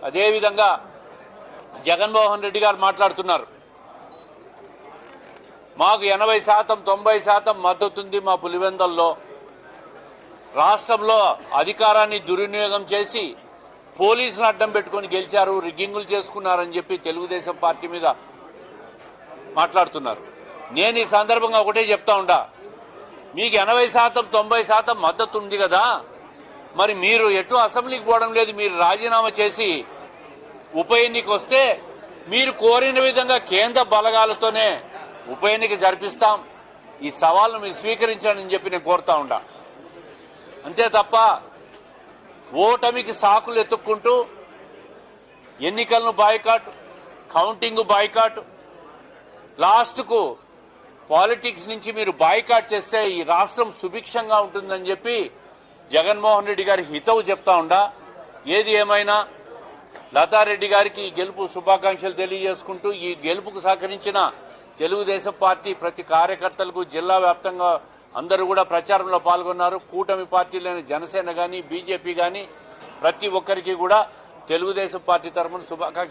అదేవిధంగా జగన్మోహన్ రెడ్డి గారు మాట్లాడుతున్నారు, మాకు 80% 90% మద్దతు ఉంది మా పులివెందల్లో. రాష్ట్రంలో అధికారాన్ని దుర్వినియోగం చేసి పోలీసులు అడ్డం పెట్టుకొని గెలిచారు, రిగ్గింగులు చేసుకున్నారని చెప్పి తెలుగుదేశం పార్టీ మీద మాట్లాడుతున్నారు. నేను ఈ సందర్భంగా ఒకటే చెప్తా ఉండా, మీకు 80% 90% మద్దతు ఉంది కదా, మరి మీరు ఎటు అసెంబ్లీకి పోవడం లేదు. మీరు రాజీనామా చేసి ఉప ఎన్నిక వస్తే మీరు కోరిన విధంగా కేంద్ర బలగాలతోనే ఉప ఎన్నిక జరిపిస్తాం. ఈ సవాల్ను మీరు స్వీకరించండి అని చెప్పి నేను కోరుతా ఉండా. అంతే తప్ప ఓటమికి సాకులు ఎత్తుక్కుంటూ ఎన్నికలను బాయ్కాట్, కౌంటింగ్ బాయ్కాట్, లాస్ట్కు పాలిటిక్స్ నుంచి మీరు బాయ్కాట్ చేస్తే ఈ రాష్ట్రం సుభిక్షంగా ఉంటుందని చెప్పి జగన్మోహన్ రెడ్డి గారి హితవు చెప్తా ఉండా. ఏది ఏమైనా లతారెడ్డి గారికి ఈ గెలుపు శుభాకాంక్షలు తెలియజేసుకుంటూ, ఈ గెలుపుకు సహకరించిన తెలుగుదేశం పార్టీ ప్రతి కార్యకర్తలకు జిల్లా వ్యాప్తంగా అందరూ కూడా ప్రచారంలో పాల్గొన్నారు. కూటమి పార్టీలైన జనసేన కానీ బీజేపీ కానీ ప్రతి ఒక్కరికి కూడా తెలుగుదేశం పార్టీ తరఫున శుభాకాంక్షలు